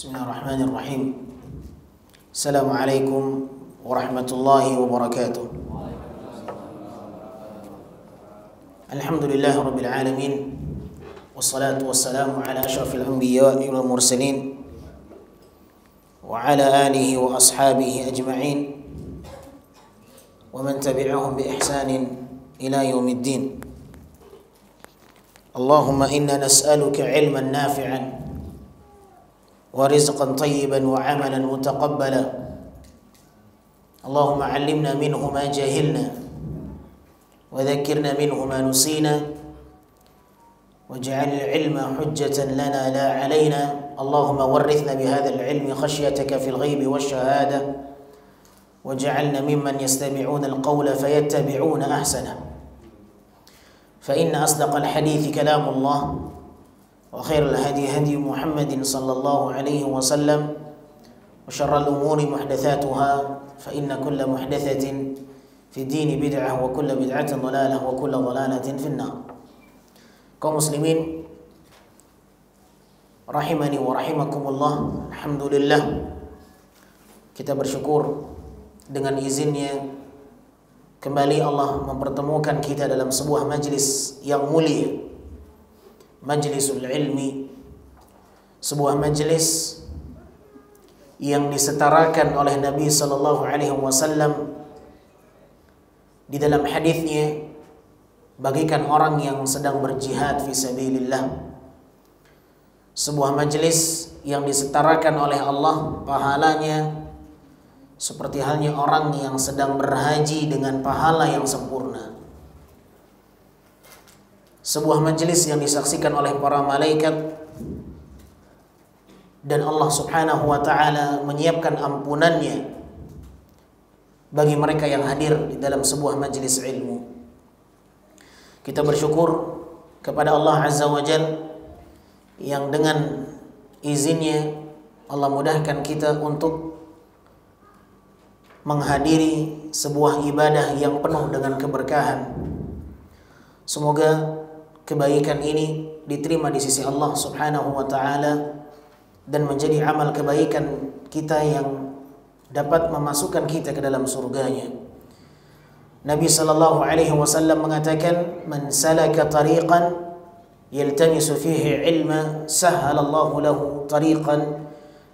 Bismillahirrahmanirrahim. Assalamualaikum warahmatullahi wabarakatuh. Alhamdulillahi rabbil alamin. Wassalatu wassalamu ala asyrafil anbiya'i wal mursalin wa ala alihi wa ashabihi ajma'in wa man tabi'ahum bi ihsanin ila yaumiddin. Allahumma inna nas'aluka ilman nafi'an wa rizqan tayyiban wa amalan mutaqabbala. Allahumma 'allimna minhu ma jahilna wa dhakkirna minhu ma nusina waj'al al-'ilma hujjatan lana la 'alaina. Allahumma warithna bihadha al-'ilmi khashyataka fil ghaibi wash-shahada waj'alna mimman yastami'una al-qawla fayattabi'una ahsana. Fa inna asdaqal hadithi kalamullah wa khairul hadi hadi Muhammadin sallallahu alaihi wasallam wa syarrul umuri muhdatsatuha fa inna kulla muhdatsatin fi dini bid'ah wa kulla bid'atin dhalalah wa kulla dhalalatin finnar. Kaum muslimin rahimani wa rahimakumullah, alhamdulillah kita bersyukur dengan izinnya kembali Allah mempertemukan kita dalam sebuah majlis yang mulia, Majlisul Ilmi, sebuah majlis yang disetarakan oleh Nabi sallallahu alaihi wasallam di dalam hadisnya bagikan orang yang sedang berjihad fi sabilillah. Sebuah majlis yang disetarakan oleh Allah pahalanya seperti halnya orang yang sedang berhaji dengan pahala yang sempurna. Sebuah majelis yang disaksikan oleh para malaikat dan Allah subhanahu wa ta'ala menyiapkan ampunannya bagi mereka yang hadir di dalam sebuah majelis ilmu. Kita bersyukur kepada Allah azza wa jal yang dengan izinnya Allah mudahkan kita untuk menghadiri sebuah ibadah yang penuh dengan keberkahan. Semoga kebaikan ini diterima di sisi Allah subhanahu wa ta'ala dan menjadi amal kebaikan kita yang dapat memasukkan kita ke dalam surganya. Nabi sallallahu alaihi wasallam mengatakan, "Man salaka tariqan yaltamisu fihi ilma, sahhalallahu lahu tariqan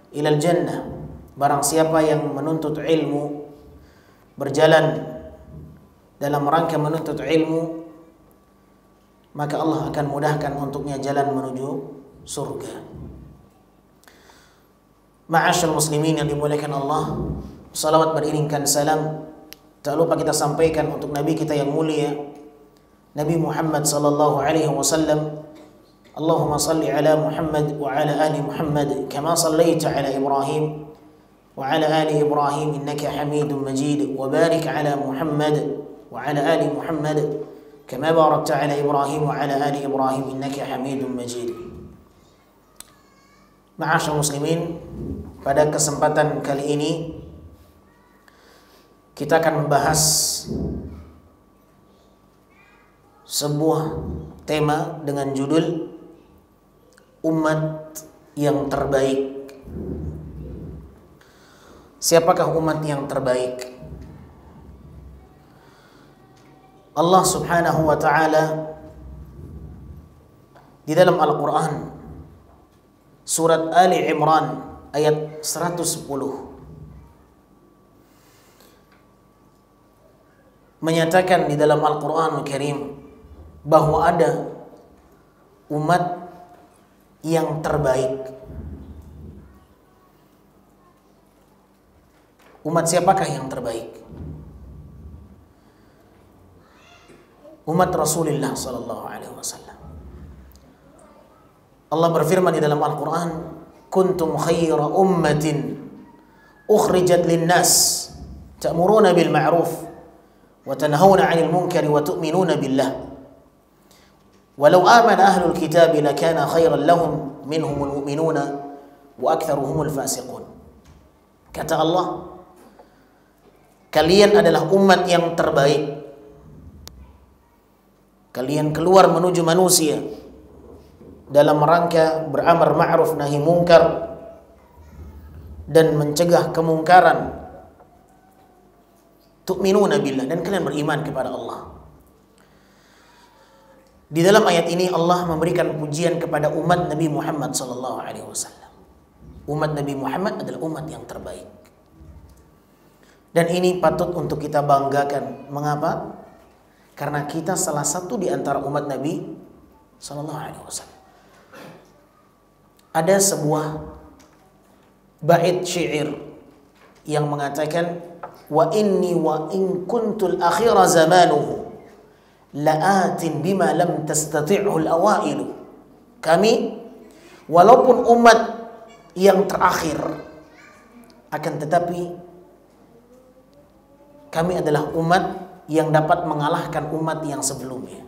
ilal jannah." Barang siapa yang menuntut ilmu, berjalan dalam rangka menuntut ilmu, maka Allah akan mudahkan untuknya jalan menuju surga. Ma'asyal muslimin yang dimuliakan Allah, salawat beriringkan salam tak lupa kita sampaikan untuk Nabi kita yang mulia, Nabi Muhammad sallallahu alaihi wasallam. Allahumma salli ala Muhammad wa ala ali Muhammad kama sallaita ala Ibrahim wa ala ali Ibrahim innaka Hamidum Majid, wa barik ala Muhammad wa ala ali Muhammad kama barakta ala Ibrahim wa ala ali Ibrahim innaka Hamidum Majid. Ma'asyar muslimin, pada kesempatan kali ini kita akan membahas sebuah tema dengan judul umat yang terbaik. Siapakah umat yang terbaik? Allah subhanahu wa ta'ala di dalam Al-Quran surat Ali Imran ayat 110 menyatakan di dalam Al-Quran Al-Karim bahwa ada umat yang terbaik. Umat siapakah yang terbaik? Umat Rasulullah sallallahu alaihi wasallam. Allah berfirman di dalam Al-Quran, "Kuntum khaira ummatin ukhrijat lin-nas ta'muruna bil ma'ruf wa tanhauna 'anil munkari wa tu'minuna billah. Walau amana ahlul kitab lakana khairan lahum minhumul mu'minuna wa aktsaruhumul fasiqun." Kata Allah, kalian adalah umat yang terbaik. Kalian keluar menuju manusia dalam rangka beramar ma'ruf nahi munkar dan mencegah kemungkaran. Tu'minuna billah, dan kalian beriman kepada Allah. Di dalam ayat ini Allah memberikan pujian kepada umat Nabi Muhammad sallallahu alaihi wasallam. Umat Nabi Muhammad adalah umat yang terbaik. Dan ini patut untuk kita banggakan. Mengapa? Karena kita salah satu di antara umat Nabi sallallahu alaihi wasallam. Ada sebuah bait syair yang mengatakan, wa inni wa in kuntul akhira zamanuhu la'atin bima lam tastati'hu al-awailu. Kami walaupun umat yang terakhir, akan tetapi kami adalah umat yang dapat mengalahkan umat yang sebelumnya.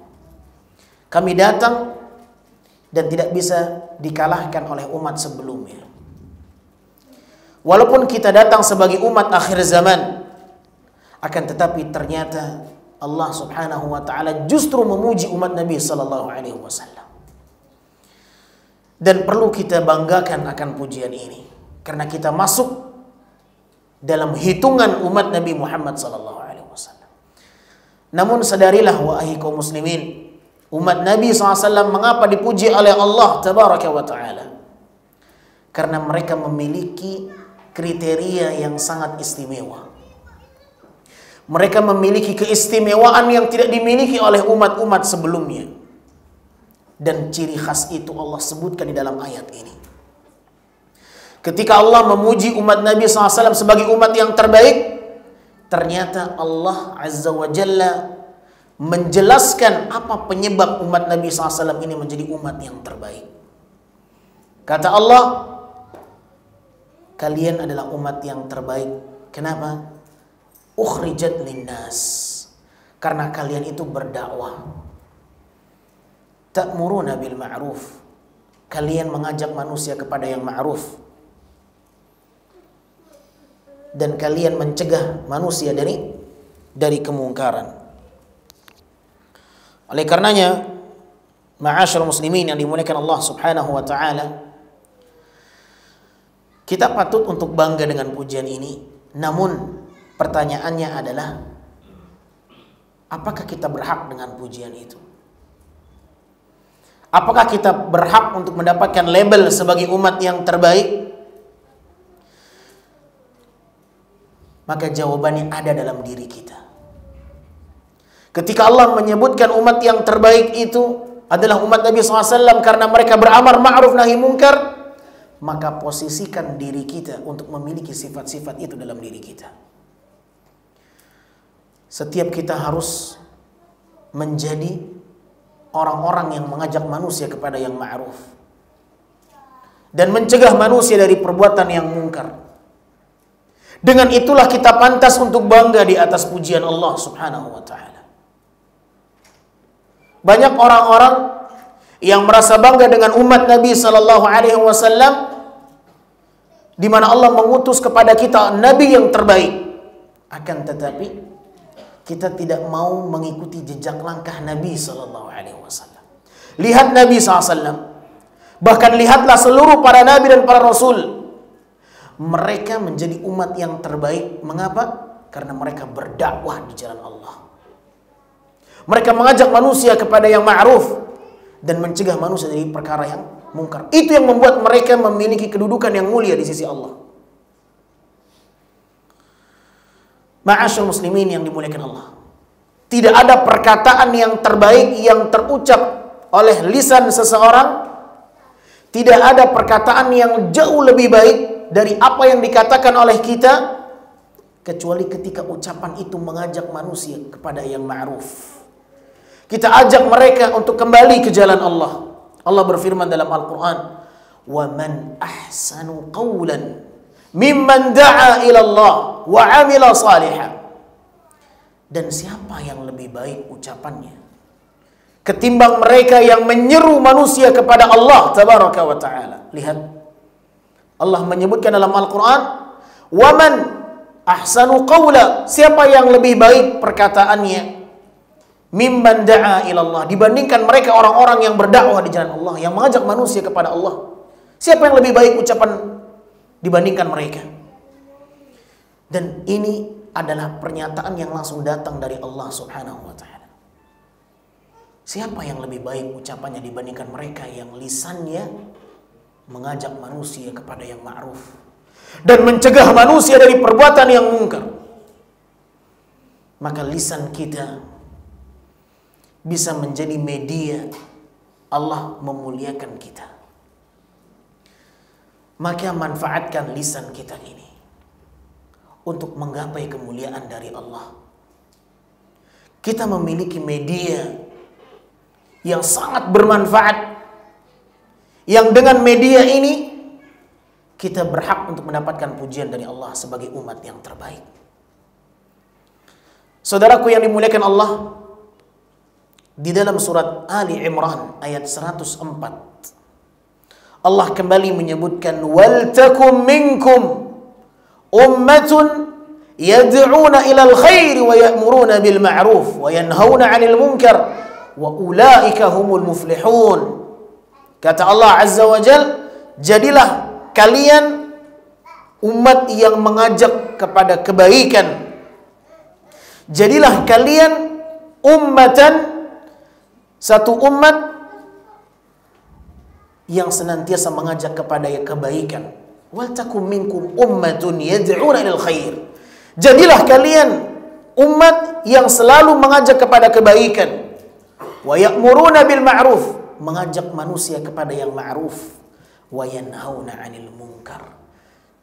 Kami datang dan tidak bisa dikalahkan oleh umat sebelumnya. Walaupun kita datang sebagai umat akhir zaman, akan tetapi ternyata Allah Subhanahu wa taala justru memuji umat Nabi sallallahu alaihi wasallam. Dan perlu kita banggakan akan pujian ini karena kita masuk dalam hitungan umat Nabi Muhammad sallallahu alaihi wasallam. Namun sadarilah wahai kaum muslimin, umat Nabi SAW mengapa dipuji oleh Allah tabaraka wa taala? Karena mereka memiliki kriteria yang sangat istimewa. Mereka memiliki keistimewaan yang tidak dimiliki oleh umat-umat sebelumnya. Dan ciri khas itu Allah sebutkan di dalam ayat ini. Ketika Allah memuji umat Nabi SAW sebagai umat yang terbaik, ternyata Allah Azza wa Jalla menjelaskan apa penyebab umat Nabi SAW ini menjadi umat yang terbaik. Kata Allah, kalian adalah umat yang terbaik. Kenapa? Ukhrijat linnas, karena kalian itu berdakwah. Ta'muruna bil ma'ruf, kalian mengajak manusia kepada yang ma'ruf, dan kalian mencegah manusia dari kemungkaran. Oleh karenanya, ma'asyarul muslimin yang dimuliakan Allah Subhanahu wa taala, kita patut untuk bangga dengan pujian ini. Namun pertanyaannya adalah, apakah kita berhak dengan pujian itu? Apakah kita berhak untuk mendapatkan label sebagai umat yang terbaik? Maka jawabannya ada dalam diri kita. Ketika Allah menyebutkan umat yang terbaik itu adalah umat Nabi SAW karena mereka beramar ma'ruf nahi munkar, maka posisikan diri kita untuk memiliki sifat-sifat itu dalam diri kita. Setiap kita harus menjadi orang-orang yang mengajak manusia kepada yang ma'ruf dan mencegah manusia dari perbuatan yang mungkar. Dengan itulah kita pantas untuk bangga di atas pujian Allah Subhanahu wa taala. Banyak orang-orang yang merasa bangga dengan umat Nabi sallallahu alaihi wasallam, di mana Allah mengutus kepada kita nabi yang terbaik. Akan tetapi kita tidak mau mengikuti jejak langkah Nabi sallallahu alaihi wasallam. Lihat Nabi SAW, bahkan lihatlah seluruh para nabi dan para rasul. Mereka menjadi umat yang terbaik. Mengapa? Karena mereka berdakwah di jalan Allah. Mereka mengajak manusia kepada yang ma'ruf dan mencegah manusia dari perkara yang mungkar. Itu yang membuat mereka memiliki kedudukan yang mulia di sisi Allah. Ma'asyarul muslimin yang dimuliakan Allah, tidak ada perkataan yang terbaik yang terucap oleh lisan seseorang. Tidak ada perkataan yang jauh lebih baik dari apa yang dikatakan oleh kita, kecuali ketika ucapan itu mengajak manusia kepada yang ma'ruf. Kita ajak mereka untuk kembali ke jalan Allah. Allah berfirman dalam Al-Quran, wa man ahsanu qawlan mimman da'a ilallah wa amila salihah. Dan siapa yang lebih baik ucapannya ketimbang mereka yang menyeru manusia kepada Allah tabaraka wa ta'ala. Lihat, Allah menyebutkan dalam Al-Quran, wa man ahsanu qawla, siapa yang lebih baik perkataannya, mimman da'a ilallah, dibandingkan mereka orang-orang yang berdakwah di jalan Allah, yang mengajak manusia kepada Allah. Siapa yang lebih baik ucapan dibandingkan mereka? Dan ini adalah pernyataan yang langsung datang dari Allah Subhanahu wa ta'ala. Siapa yang lebih baik ucapannya dibandingkan mereka yang lisannya mengajak manusia kepada yang ma'ruf dan mencegah manusia dari perbuatan yang mungkar? Maka lisan kita bisa menjadi media Allah memuliakan kita. Maka manfaatkan lisan kita ini untuk menggapai kemuliaan dari Allah. Kita memiliki media yang sangat bermanfaat, yang dengan media ini kita berhak untuk mendapatkan pujian dari Allah sebagai umat yang terbaik. Saudaraku yang dimuliakan Allah, di dalam surat Ali Imran ayat 104 Allah kembali menyebutkan, wal takum minkum ummatun yad'una ilal khairi wa ya'muruna bil ma'ruf wa yanhauna 'anil munkar wa ulaika humul muflihun. Kata Allah Azza wa Jal, jadilah kalian umat yang mengajak kepada kebaikan. Jadilah kalian ummatan, satu umat yang senantiasa mengajak kepada kebaikan. Wal takum minkum ummatun yad'una ilal khair. Jadilah kalian umat yang selalu mengajak kepada kebaikan. Wa ya'muruna bil ma'ruf, mengajak manusia kepada yang ma'ruf. Wa yanhauna 'anil munkar.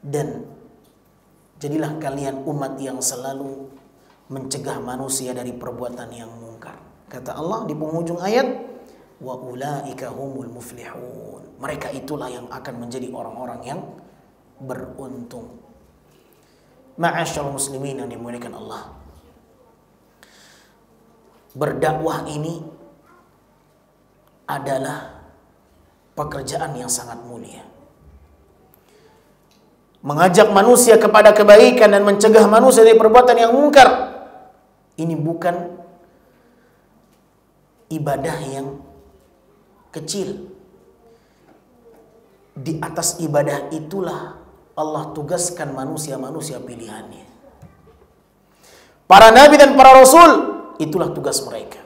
Dan jadilah kalian umat yang selalu mencegah manusia dari perbuatan yang mungkar. Kata Allah di penghujung ayat, wa ulaika humul muflihun. Mereka itulah yang akan menjadi orang-orang yang beruntung. Ma'asyarul muslimin yang dimuliakan Allah, berdakwah ini adalah pekerjaan yang sangat mulia. Mengajak manusia kepada kebaikan dan mencegah manusia dari perbuatan yang mungkar, ini bukan ibadah yang kecil. Di atas ibadah itulah Allah tugaskan manusia-manusia pilihannya. Para nabi dan para rasul, itulah tugas mereka,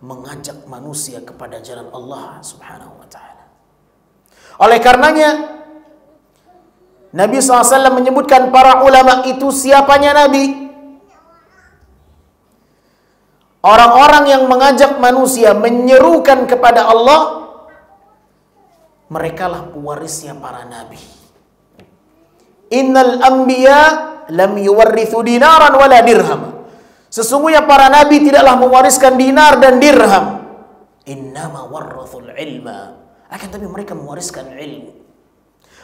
mengajak manusia kepada jalan Allah Subhanahu wa ta'ala. Oleh karenanya Nabi SAW menyebutkan para ulama itu siapanya Nabi? Orang-orang yang mengajak manusia menyerukan kepada Allah, merekalah pewarisnya para nabi. Innal anbiya lam yuwarrithu dinaran wala dirham. Sesungguhnya para nabi tidaklah mewariskan dinar dan dirham. Innama warrathul ilma. Akan tapi mereka mewariskan ilmu.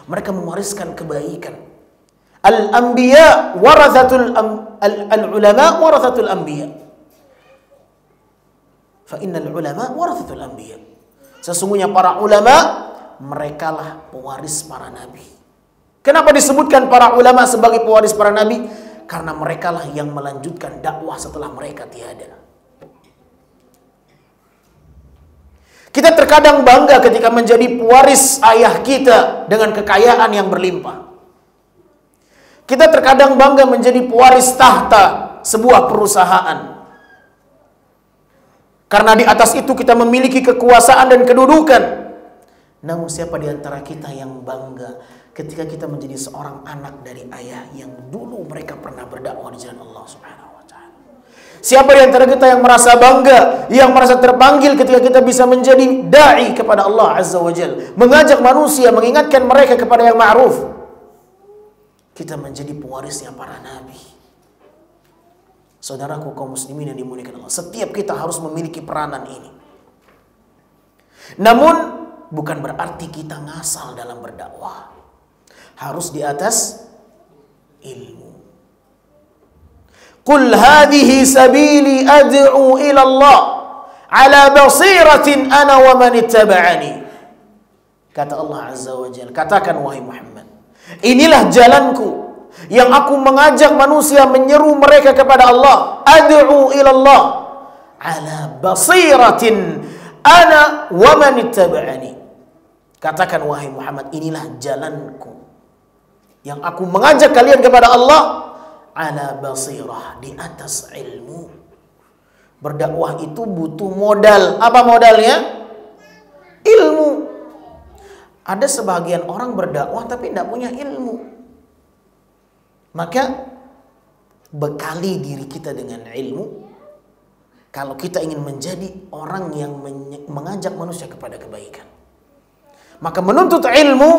Mereka mewariskan kebaikan. Al-anbiya warathatul al-ulama warathatul anbiya. Fa innal ulama warathatul anbiya. Sesungguhnya para ulama merekalah pewaris para nabi. Kenapa disebutkan para ulama sebagai pewaris para nabi? Karena merekalah yang melanjutkan dakwah setelah mereka tiada. Kita terkadang bangga ketika menjadi pewaris ayah kita dengan kekayaan yang berlimpah. Kita terkadang bangga menjadi pewaris tahta sebuah perusahaan. Karena di atas itu kita memiliki kekuasaan dan kedudukan. Namun siapa di antara kita yang bangga ketika kita menjadi seorang anak dari ayah yang dulu mereka pernah berdakwah di jalan Allah Subhanahu wa ta'ala? Siapa di antara kita yang merasa bangga, yang merasa terpanggil ketika kita bisa menjadi da'i kepada Allah Azza wa Jalla, mengajak manusia, mengingatkan mereka kepada yang ma'ruf? Kita menjadi pewarisnya para nabi. Saudaraku kaum muslimin yang dimuliakan Allah, setiap kita harus memiliki peranan ini. Namun bukan berarti kita ngasal dalam berdakwah. Harus di atas ilmu. Qul hadhihi sabili ad'u ila Allah ala basiratin ana wa man ittaba'ani. Kata Allah Azza wa Jalla, katakan wahai Muhammad, inilah jalanku yang aku mengajak manusia, menyeru mereka kepada Allah. Ad'u ila Allah ala basiratin ana wa man ittaba'ani. Katakan wahai Muhammad, inilah jalanku yang aku mengajak kalian kepada Allah ala basirah, di atas ilmu. Berdakwah itu butuh modal. Apa modalnya? Ilmu. Ada sebagian orang berdakwah tapi tidak punya ilmu. Maka bekali diri kita dengan ilmu. Kalau kita ingin menjadi orang yang mengajak manusia kepada kebaikan, maka menuntut ilmu,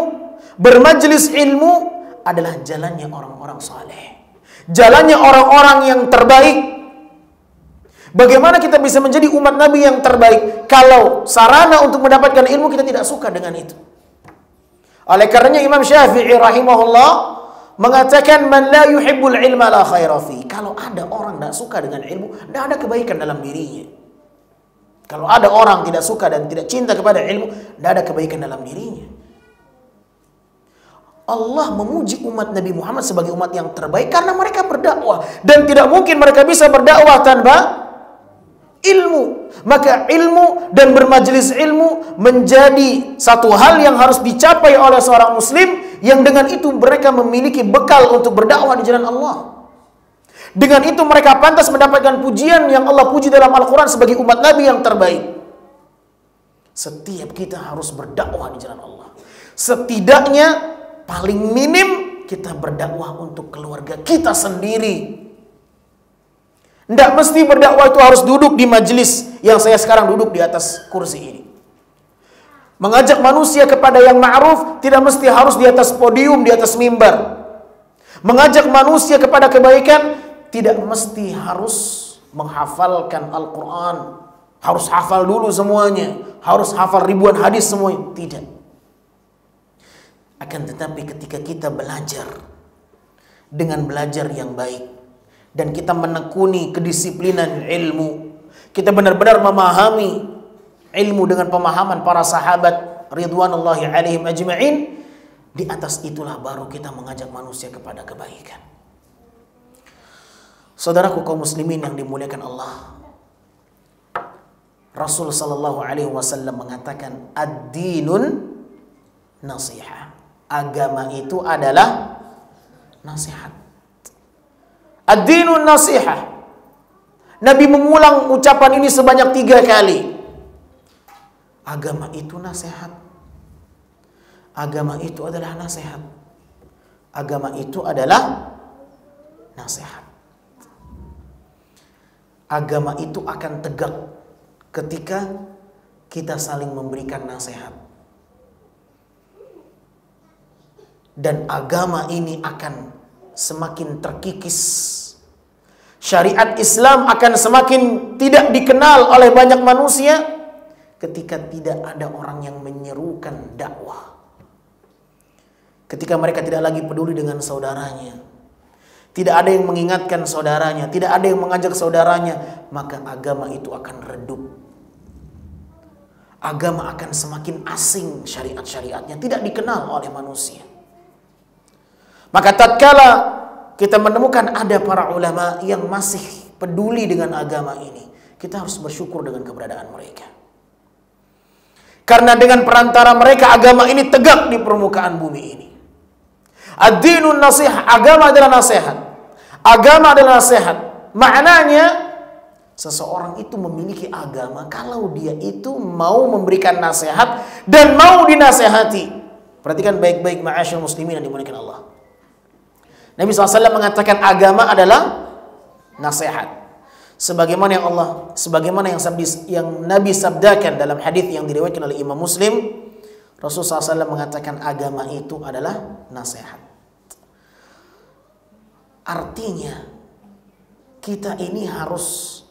bermajelis ilmu adalah jalannya orang-orang saleh, jalannya orang-orang yang terbaik. Bagaimana kita bisa menjadi umat Nabi yang terbaik kalau sarana untuk mendapatkan ilmu kita tidak suka dengan itu? Oleh karenanya Imam Syafi'i rahimahullah mengatakan, man la yuhibbul ilma la khaira fi. Kalau ada orang tidak suka dengan ilmu, tidak ada kebaikan dalam dirinya. Kalau ada orang tidak suka dan tidak cinta kepada ilmu, tidak ada kebaikan dalam dirinya. Allah memuji umat Nabi Muhammad sebagai umat yang terbaik karena mereka berdakwah. Dan tidak mungkin mereka bisa berdakwah tanpa ilmu. Maka ilmu dan bermajelis ilmu menjadi satu hal yang harus dicapai oleh seorang muslim, yang dengan itu mereka memiliki bekal untuk berdakwah di jalan Allah. Dengan itu mereka pantas mendapatkan pujian yang Allah puji dalam Al-Quran sebagai umat Nabi yang terbaik. Setiap kita harus berdakwah di jalan Allah. Setidaknya paling minim kita berdakwah untuk keluarga kita sendiri. Tidak mesti berdakwah itu harus duduk di majelis yang saya sekarang duduk di atas kursi ini. Mengajak manusia kepada yang ma'ruf tidak mesti harus di atas podium, di atas mimbar. Mengajak manusia kepada kebaikan tidak mesti harus menghafalkan Al-Quran, harus hafal dulu semuanya, harus hafal ribuan hadis semuanya. Tidak. Akan tetapi ketika kita belajar dengan belajar yang baik dan kita menekuni kedisiplinan ilmu, kita benar-benar memahami ilmu dengan pemahaman para sahabat ridwanullahi alaihim ajma'in, di atas itulah baru kita mengajak manusia kepada kebaikan. Saudaraku kaum muslimin yang dimuliakan Allah, Rasul sallallahu alaihi wasallam mengatakan, ad-dinun nasiha. Agama itu adalah nasihat. Ad-dinun nasiha. Nabi mengulang ucapan ini sebanyak 3 kali. Agama itu nasihat. Agama itu adalah nasihat. Agama itu adalah nasihat. Agama itu akan tegak ketika kita saling memberikan nasihat. Dan agama ini akan semakin terkikis. Syariat Islam akan semakin tidak dikenal oleh banyak manusia ketika tidak ada orang yang menyerukan dakwah. Ketika mereka tidak lagi peduli dengan saudaranya, tidak ada yang mengingatkan saudaranya, tidak ada yang mengajak saudaranya, maka agama itu akan redup. Agama akan semakin asing, syariat-syariatnya tidak dikenal oleh manusia. Maka tatkala kita menemukan ada para ulama yang masih peduli dengan agama ini, kita harus bersyukur dengan keberadaan mereka. Karena dengan perantara mereka agama ini tegak di permukaan bumi ini. Ad-dinun nasihah, agama adalah nasihat. Agama adalah nasihat. Maknanya seseorang itu memiliki agama kalau dia itu mau memberikan nasihat dan mau dinasihati. Perhatikan baik-baik ma'asyil muslimin yang dimuliakan Allah. Nabi SAW mengatakan agama adalah nasihat. Sebagaimana yang Nabi sabdakan dalam hadis yang diriwayatkan oleh Imam Muslim, Rasulullah SAW mengatakan agama itu adalah nasihat. Artinya kita ini harus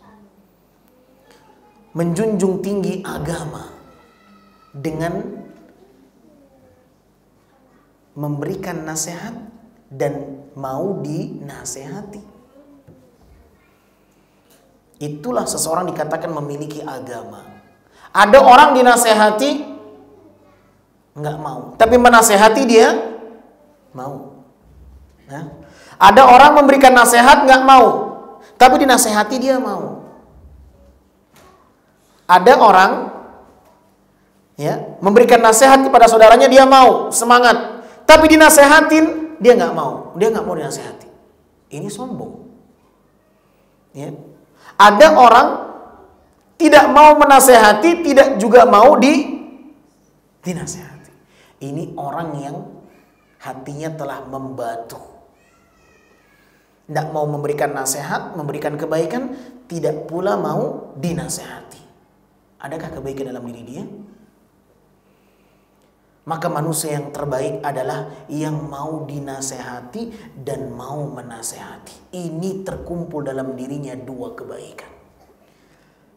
menjunjung tinggi agama dengan memberikan nasihat dan mau dinasehati. Itulah seseorang dikatakan memiliki agama. Ada orang dinasehati nggak mau, tapi menasehati dia mau. Nah, ada orang memberikan nasihat nggak mau, tapi dinasehati dia mau. Ada orang ya memberikan nasihat kepada saudaranya, dia mau semangat, tapi dinasehatin dia nggak mau, dinasehati. Ini sombong. Ya. Ada orang tidak mau menasehati, tidak juga mau dinasehati. Ini orang yang hatinya telah membatu. Tidak mau memberikan nasihat, memberikan kebaikan, tidak pula mau dinasehati. Adakah kebaikan dalam diri dia? Maka manusia yang terbaik adalah yang mau dinasehati dan mau menasehati. Ini terkumpul dalam dirinya dua kebaikan.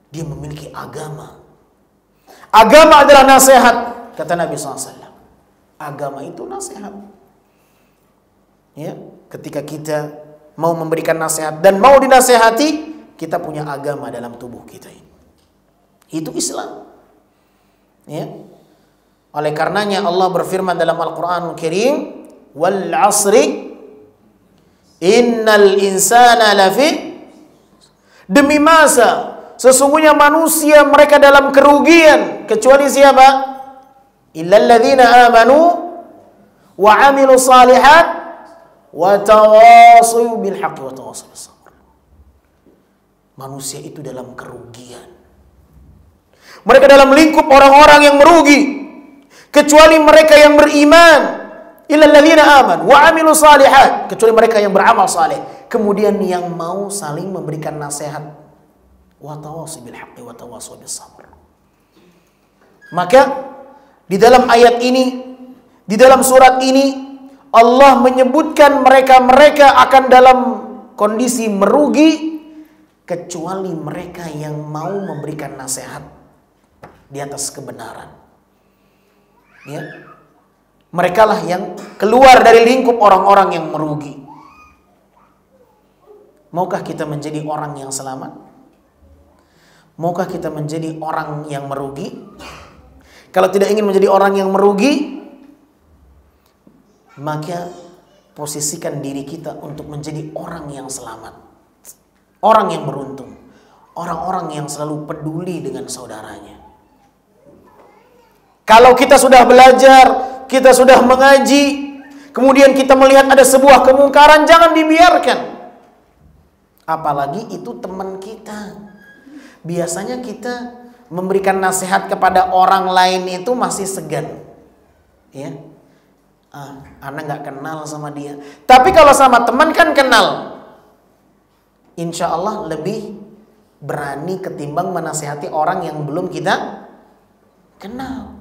Dia memiliki agama. Agama adalah nasihat, kata Nabi SAW. Agama itu nasihat. Ya, ketika kita mau memberikan nasihat dan mau dinasehati, kita punya agama dalam tubuh kita ini. Itu Islam. Ya. Oleh karenanya Allah berfirman dalam Al-Qur'anul Karim, "Wal 'asri innal insana lafi." Demi masa, sesungguhnya manusia mereka dalam kerugian, kecuali siapa? Illal ladzina amanu wa 'amilus shalihat wa tawassaw bil haqqi wa tawassaw bis sabr. Manusia itu dalam kerugian. Mereka dalam lingkup orang-orang yang merugi, kecuali mereka yang beriman. Illal ladzina amanu wa 'amilus shalihat, kecuali mereka yang beramal saleh, kemudian yang mau saling memberikan nasihat. Wa tawassaw bil haqqi wa tawassaw bis sabr. Maka di dalam ayat ini, di dalam surat ini, Allah menyebutkan mereka-mereka akan dalam kondisi merugi, kecuali mereka yang mau memberikan nasihat di atas kebenaran. Ya. Mereka lah yang keluar dari lingkup orang-orang yang merugi. Maukah kita menjadi orang yang selamat? Maukah kita menjadi orang yang merugi? Kalau tidak ingin menjadi orang yang merugi, maka posisikan diri kita untuk menjadi orang yang selamat, orang yang beruntung, orang-orang yang selalu peduli dengan saudaranya. Kalau kita sudah belajar, kita sudah mengaji, kemudian kita melihat ada sebuah kemungkaran, jangan dibiarkan. Apalagi itu teman kita. Biasanya kita memberikan nasihat kepada orang lain itu masih segan. Ya. Anak nggak kenal sama dia. Tapi kalau sama teman kan kenal. Insya Allah lebih berani ketimbang menasihati orang yang belum kita kenal.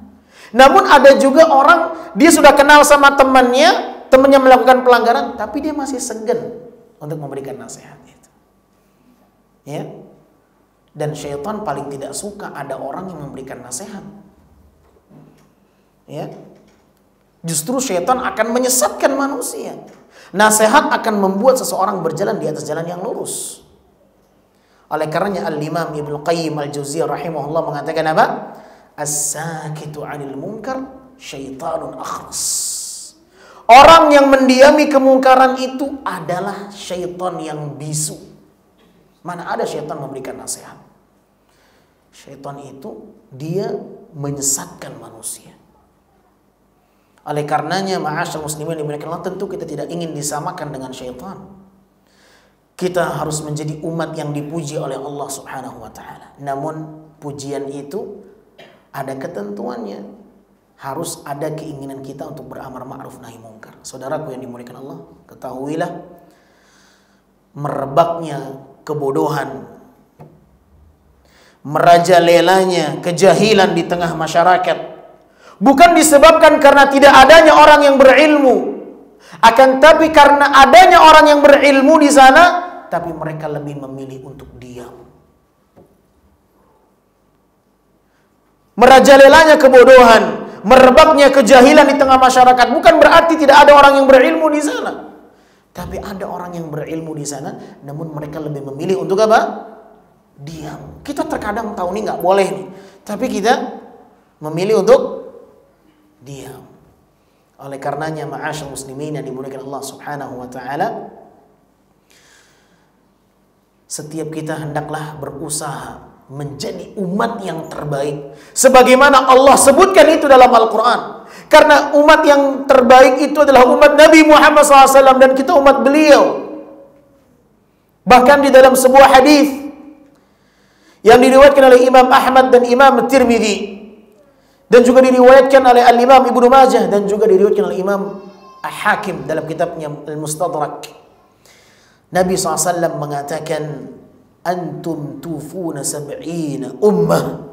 Namun ada juga orang, dia sudah kenal sama temannya melakukan pelanggaran, tapi dia masih segan untuk memberikan nasihat itu. Ya. Dan syaitan paling tidak suka ada orang yang memberikan nasihat. Ya. Justru syaitan akan menyesatkan manusia. Nasihat akan membuat seseorang berjalan di atas jalan yang lurus. Oleh karenanya Al-Imam Ibnu Qayyim Al-Jauziyah rahimahullah mengatakan apa? As-sakitu 'anil munkar syaitanun akhras. Orang yang mendiami kemungkaran itu adalah syaitan yang bisu. Mana ada syaitan memberikan nasihat? Syaitan itu dia menyesatkan manusia. Oleh karenanya ma'asyal muslimin dimuliakan Allah, tentu kita tidak ingin disamakan dengan syaitan. Kita harus menjadi umat yang dipuji oleh Allah Subhanahu wa taala. Namun pujian itu ada ketentuannya. Harus ada keinginan kita untuk beramar ma'ruf nahi mungkar. Saudaraku yang dimuliakan Allah, ketahuilah merebaknya kebodohan, merajalelanya kejahilan di tengah masyarakat bukan disebabkan karena tidak adanya orang yang berilmu, akan tapi karena adanya orang yang berilmu di sana, tapi mereka lebih memilih untuk diam. Merajalelanya kebodohan, merebaknya kejahilan di tengah masyarakat bukan berarti tidak ada orang yang berilmu di sana. Tapi ada orang yang berilmu di sana, namun mereka lebih memilih untuk apa? Diam. Kita terkadang tahu ini nggak boleh nih, tapi kita memilih untuk diam. Oleh karenanya ma'asyal muslimin yang dimuliakan Allah Subhanahu wa taala, setiap kita hendaklah berusaha menjadi umat yang terbaik sebagaimana Allah sebutkan itu dalam Al-Qur'an. Karena umat yang terbaik itu adalah umat Nabi Muhammad SAW dan kita umat beliau. Bahkan di dalam sebuah hadis yang diriwayatkan oleh Imam Ahmad dan Imam Tirmidzi, dan juga diriwayatkan oleh Al-Imam Ibnu Majah, dan juga diriwayatkan oleh Imam Al-Hakim dalam kitabnya Al-Mustadrak, Nabi SAW mengatakan, antum tufuna sab'ina ummah.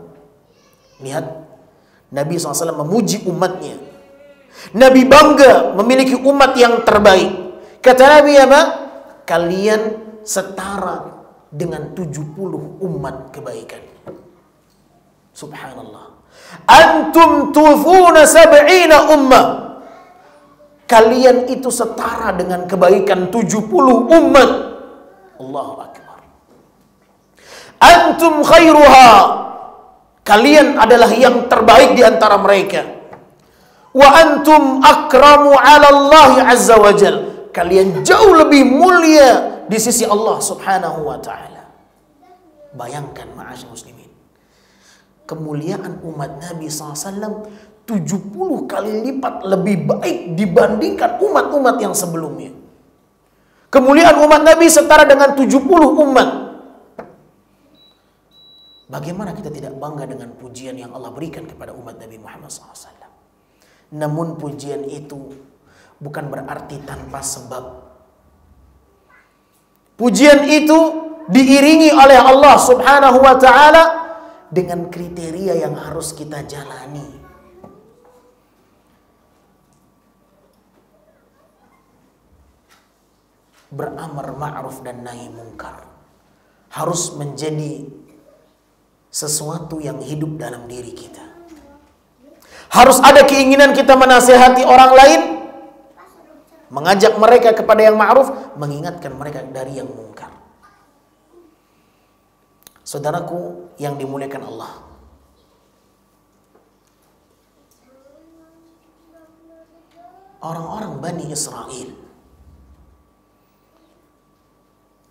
Lihat, Nabi SAW memuji umatnya. Nabi bangga memiliki umat yang terbaik. Kata Nabi apa? Kalian setara dengan 70 umat kebaikan. Subhanallah. Antum tufuna sab'ina ummah. Kalian itu setara dengan kebaikan 70 umat. Allahu Akbar. Antum khairuha. Kalian adalah yang terbaik di antara mereka. Wa antum akramu 'ala Allah azza wa jal. Kalian jauh lebih mulia di sisi Allah Subhanahu wa taala. Bayangkan ma'asyiral muslimin, kemuliaan umat Nabi SAW 70 kali lipat lebih baik dibandingkan umat-umat yang sebelumnya. Kemuliaan umat Nabi setara dengan 70 umat. Bagaimana kita tidak bangga dengan pujian yang Allah berikan kepada umat Nabi Muhammad SAW? Namun pujian itu bukan berarti tanpa sebab. Pujian itu diiringi oleh Allah Subhanahu wa taala dengan kriteria yang harus kita jalani. Beramar ma'ruf dan nahi mungkar harus menjadi sesuatu yang hidup dalam diri kita. Harus ada keinginan kita menasihati orang lain, mengajak mereka kepada yang ma'ruf, mengingatkan mereka dari yang mungkar. Saudaraku yang dimuliakan Allah, orang-orang Bani Israel,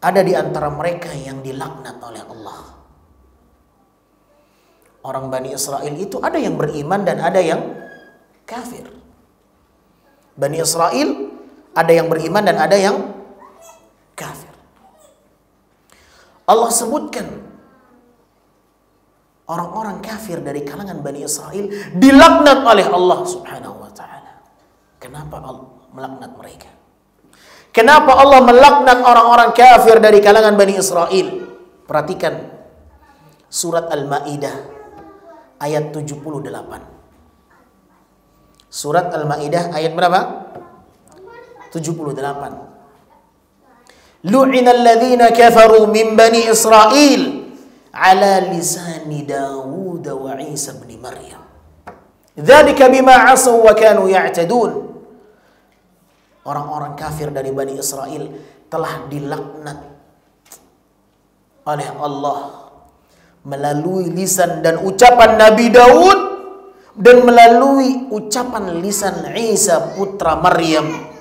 ada di antara mereka yang dilaknat oleh Allah. Orang Bani Israel itu ada yang beriman dan ada yang kafir. Bani Israel ada yang beriman dan ada yang kafir. Allah sebutkan orang-orang kafir dari kalangan Bani Israel dilaknat oleh Allah Subhanahu wa taala. Kenapa Allah melaknat mereka? Kenapa Allah melaknat orang-orang kafir dari kalangan Bani Israel? Perhatikan surat Al-Maidah ayat 78. Surat Al-Maidah ayat berapa? 78. Lu'inal ladzina kafaru min bani Israil ala lisani Dawud wa Isa bin Maryam. Dzalika bima 'asaw wa kanu ya'tadun. Orang-orang kafir dari Bani Israel telah dilaknat oleh Allah melalui lisan dan ucapan Nabi Daud dan melalui ucapan lisan Isa putra Maryam.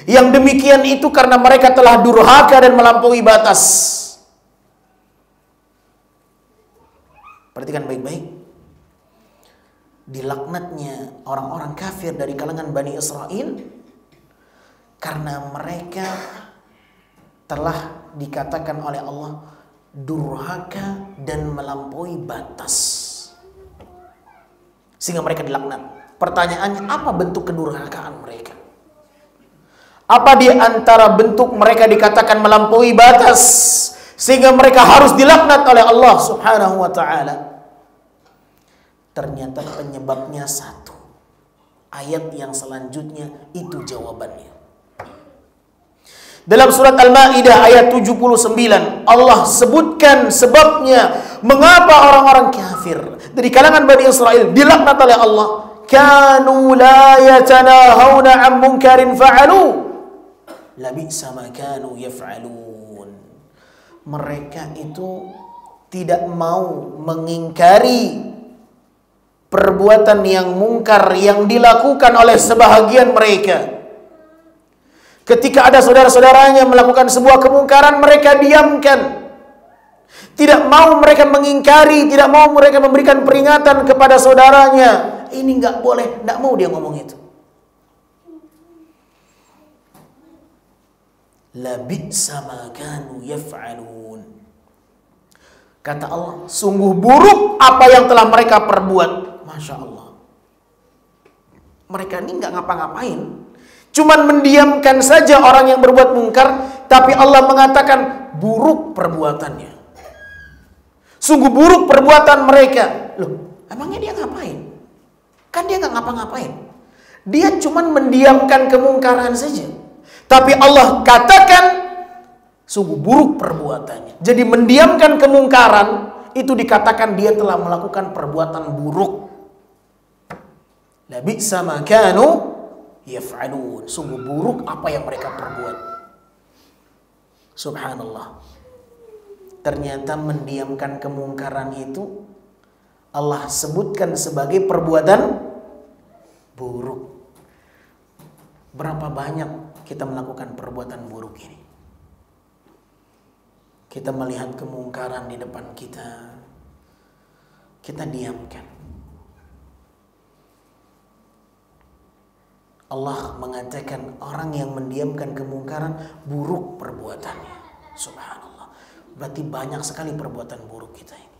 Yang demikian itu karena mereka telah durhaka dan melampaui batas. Perhatikan baik-baik. Dilaknatnya orang-orang kafir dari kalangan Bani Israel karena mereka telah dikatakan oleh Allah durhaka dan melampaui batas, sehingga mereka dilaknat. Pertanyaannya, apa bentuk kedurhakaan mereka? Apa di antara bentuk mereka dikatakan melampaui batas sehingga mereka harus dilaknat oleh Allah Subhanahu wa taala? Ternyata penyebabnya satu. Ayat yang selanjutnya itu jawabannya. Dalam surat Al-Maidah ayat 79, Allah sebutkan sebabnya mengapa orang-orang kafir dari kalangan Bani Israel dilaknat oleh Allah. Kanu la yatanahawna 'an munkarin fa'alu labisa ma kanu yaf'alun. Mereka itu tidak mau mengingkari perbuatan yang mungkar yang dilakukan oleh sebahagian mereka. Ketika ada saudara-saudaranya melakukan sebuah kemungkaran, mereka diamkan. Tidak mau mereka mengingkari, tidak mau mereka memberikan peringatan kepada saudaranya. Ini nggak boleh, nggak mau dia ngomong itu. La bi'sa ma kanu yaf'alun. Kata Allah, sungguh buruk apa yang telah mereka perbuat. Masya Allah. Mereka ini nggak ngapa-ngapain, cuman mendiamkan saja orang yang berbuat mungkar, tapi Allah mengatakan buruk perbuatannya. Sungguh buruk perbuatan mereka. Loh, emangnya dia ngapain? Kan dia nggak ngapa-ngapain. Dia cuman mendiamkan kemungkaran saja. Tapi Allah katakan sungguh buruk perbuatannya. Jadi mendiamkan kemungkaran itu dikatakan dia telah melakukan perbuatan buruk. La bi'sa ma kanu yaf'alun. Sungguh buruk apa yang mereka perbuat. Subhanallah. Ternyata mendiamkan kemungkaran itu Allah sebutkan sebagai perbuatan buruk. Berapa banyak kita melakukan perbuatan buruk ini? Kita melihat kemungkaran di depan kita, kita diamkan. Allah mengatakan orang yang mendiamkan kemungkaran buruk perbuatannya. Subhanallah. Berarti banyak sekali perbuatan buruk kita ini.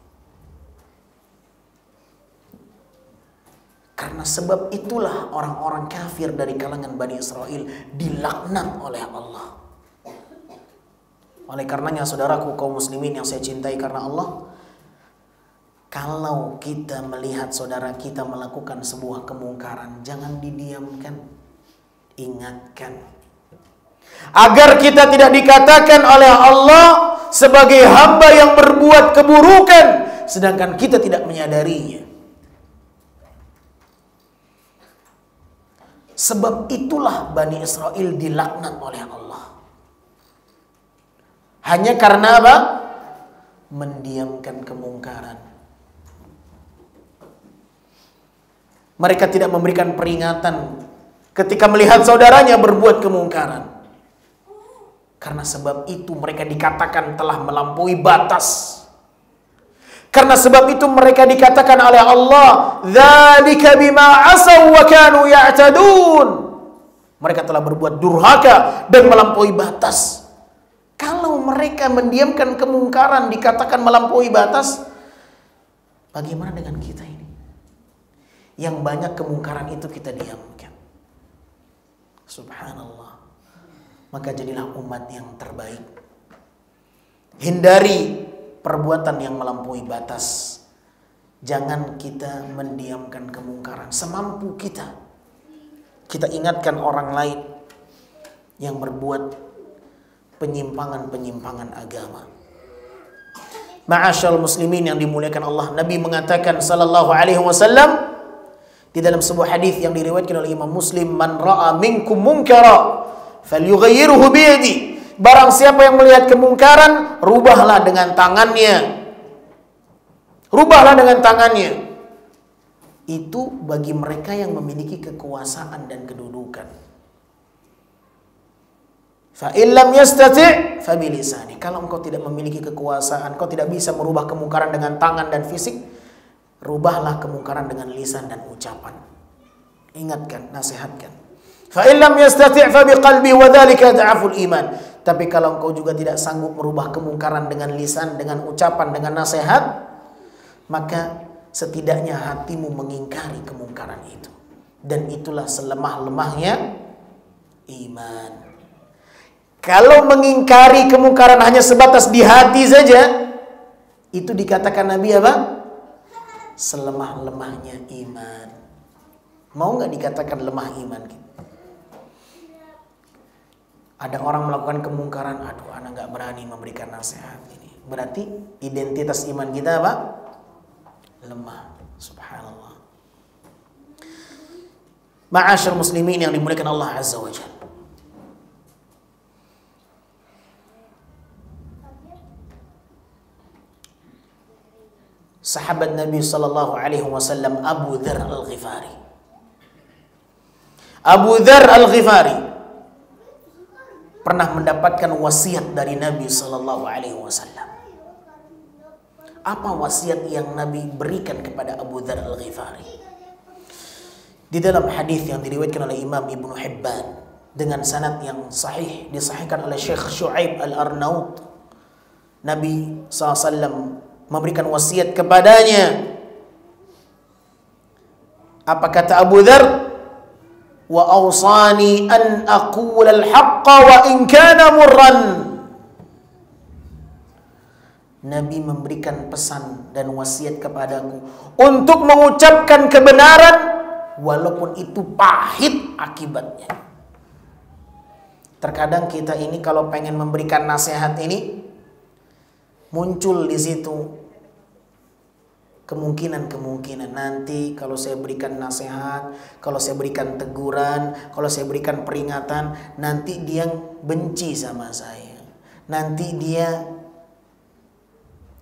Karena sebab itulah orang-orang kafir dari kalangan Bani Israel dilaknat oleh Allah. Oleh karenanya saudaraku kaum muslimin yang saya cintai karena Allah, kalau kita melihat saudara kita melakukan sebuah kemungkaran, jangan didiamkan, ingatkan. Agar kita tidak dikatakan oleh Allah sebagai hamba yang berbuat keburukan, sedangkan kita tidak menyadarinya. Sebab itulah Bani Israel dilaknat oleh Allah. Hanya karena apa? Mendiamkan kemungkaran. Mereka tidak memberikan peringatan ketika melihat saudaranya berbuat kemungkaran. Karena sebab itu mereka dikatakan telah melampaui batas. Karena sebab itu mereka dikatakan oleh Allah, "Dzalika bima asaw wa kanu ya'tadun." Mereka telah berbuat durhaka dan melampaui batas. Kalau mereka mendiamkan kemungkaran dikatakan melampaui batas, bagaimana dengan kita ini? Yang banyak kemungkaran itu kita diamkan. Subhanallah. Maka jadilah umat yang terbaik. Hindari perbuatan yang melampaui batas. Jangan kita mendiamkan kemungkaran. Semampu kita, kita ingatkan orang lain yang berbuat penyimpangan-penyimpangan agama. Ma'asyal muslimin yang dimuliakan Allah, Nabi mengatakan sallallahu alaihi wasallam di dalam sebuah hadis yang diriwayatkan oleh Imam Muslim, "Man ra'a minkum munkara falyughayyirhu bi yadihi." Barang siapa yang melihat kemungkaran, rubahlah dengan tangannya. Rubahlah dengan tangannya. Itu bagi mereka yang memiliki kekuasaan dan kedudukan. Fa illam yastati' fa bilisani. Kalau engkau tidak memiliki kekuasaan, engkau tidak bisa merubah kemungkaran dengan tangan dan fisik, rubahlah kemungkaran dengan lisan dan ucapan. Ingatkan, nasihatkan. Fa illam yastati' fa biqalbi wa dzalika dha'ful iman. Tapi kalau engkau juga tidak sanggup merubah kemungkaran dengan lisan, dengan ucapan, dengan nasihat, maka setidaknya hatimu mengingkari kemungkaran itu. Dan itulah selemah-lemahnya iman. Kalau mengingkari kemungkaran hanya sebatas di hati saja, itu dikatakan Nabi apa? Selemah-lemahnya iman. Mau nggak dikatakan lemah iman kita? Ada orang melakukan kemungkaran, aduh anak nggak berani memberikan nasihat ini. Berarti identitas iman kita apa? Lemah. Subhanallah. Ma'asyar muslimin yang dimuliakan Allah Azza wa Jalla. Sahabat Nabi sallallahu alaihi wasallam Abu Dzar Al-Ghifari. Abu Dzar Al-Ghifari pernah mendapatkan wasiat dari Nabi sallallahu alaihi wasallam. Apa wasiat yang Nabi berikan kepada Abu Dzar Al-Ghifari? Di dalam hadis yang diriwayatkan oleh Imam Ibnu Hibban dengan sanad yang sahih, disahihkan oleh Syekh Syuaib Al-Arnaut. Nabi SAW memberikan wasiat kepadanya. Apa kata Abu Dzar? Wa awsani an aqul al-haqqa wa in kana murran. Nabi memberikan pesan dan wasiat kepadaku untuk mengucapkan kebenaran walaupun itu pahit akibatnya. Terkadang kita ini kalau pengen memberikan nasihat ini muncul di situ kemungkinan nanti kalau saya berikan nasihat, kalau saya berikan teguran, kalau saya berikan peringatan, nanti dia benci sama saya. Nanti dia